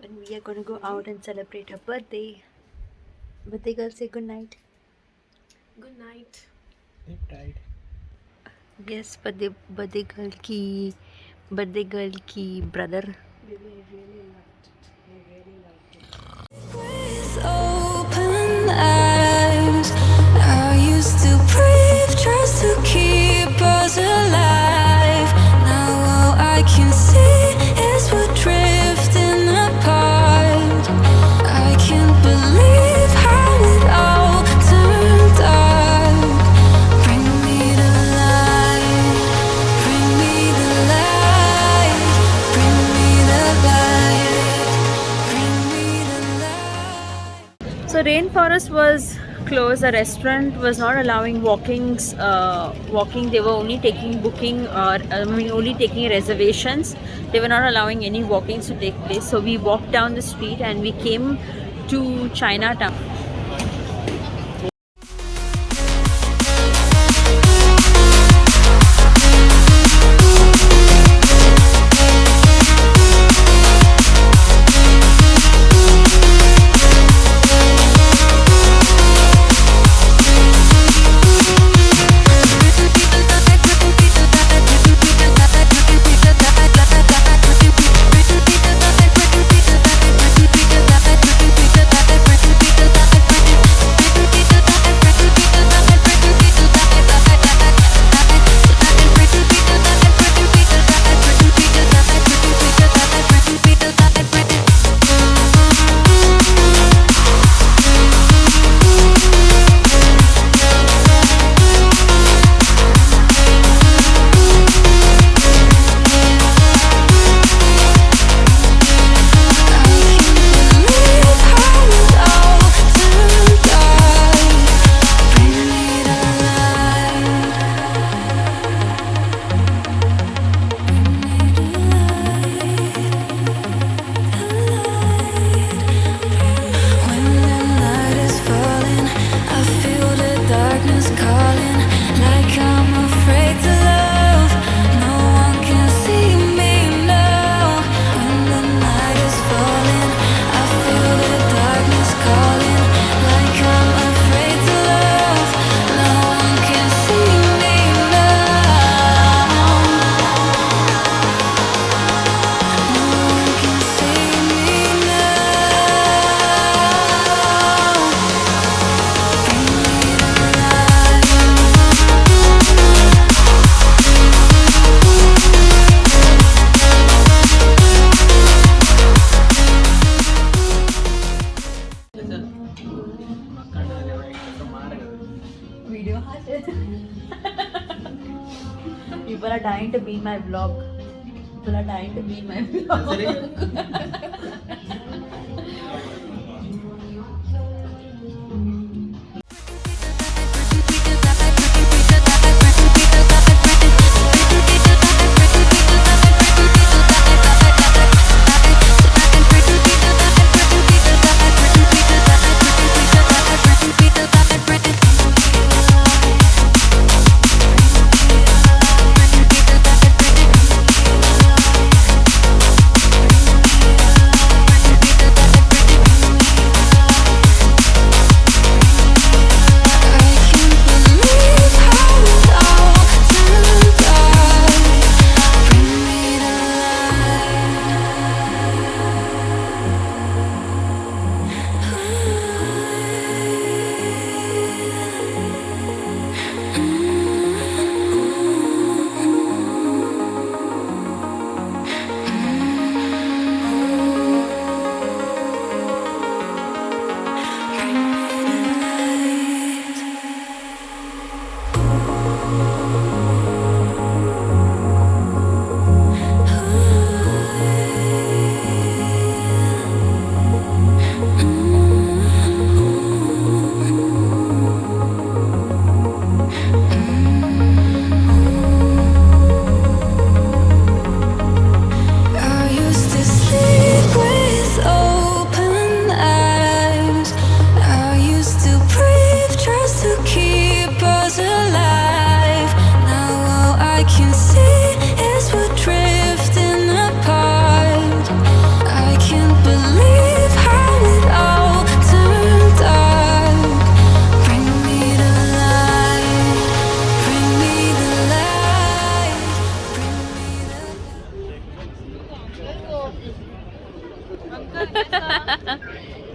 and we are going to go out and celebrate her birthday. Birthday girl, say good night. Good night. Sleep tight. Yes, birthday girl ki brother. Baby, I really loved it. I really loved it. With open eyes, I used to breathe just to keep us alive. Now all I can see is we're drifting apart. I can't believe how it all turned dark. Bring me the light, bring me the light, bring me the light, bring me the light. So rainforest was closed. The restaurant was not allowing walkings. Walking. They were only taking booking or only taking reservations. They were not allowing any walkings to take place. So we walked down the street and we came to Chinatown. Video. People are dying to be in my vlog. People are dying to be in my vlog.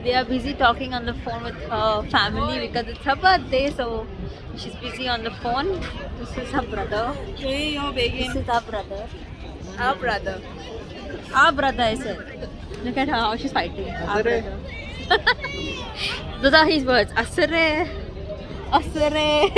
They are busy talking on the phone with her family because it's her birthday, so she's busy on the phone. This is her brother. Hey, your This is our brother. Our brother. Our brother, I said. Look at her, how she's fighting. Our brother. Those are his words. Asare. Asare.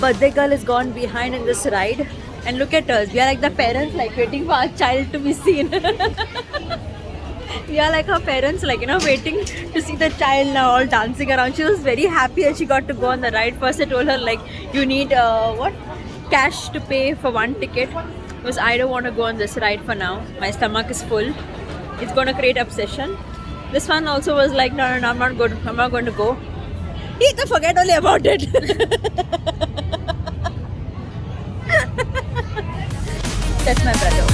Birthday girl is gone behind in this ride, and look at us. We are like the parents, like waiting for our child to be seen. We are like her parents, like, you know, waiting to see the child now all dancing around. She was very happy and she got to go on the ride. First I told her, like, you need what, cash to pay for one ticket, because I don't want to go on this ride for now. My stomach is full. It's going to create obsession. This one also was like, no, I'm not good. I'm not going to go. He can forget only about it. That's my brother.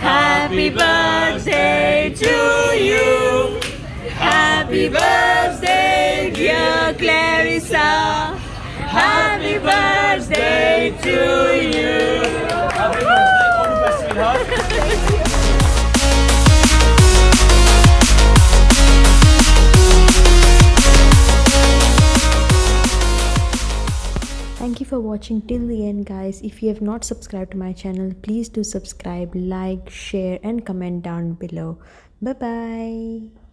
Happy birthday to you. Happy birthday, dear Clarissa. Happy birthday to you. Happy birthday, all the best, sweetheart. Thank you for watching till the end, guys. If you have not subscribed to my channel, please do subscribe, like, share and comment down below. Bye bye.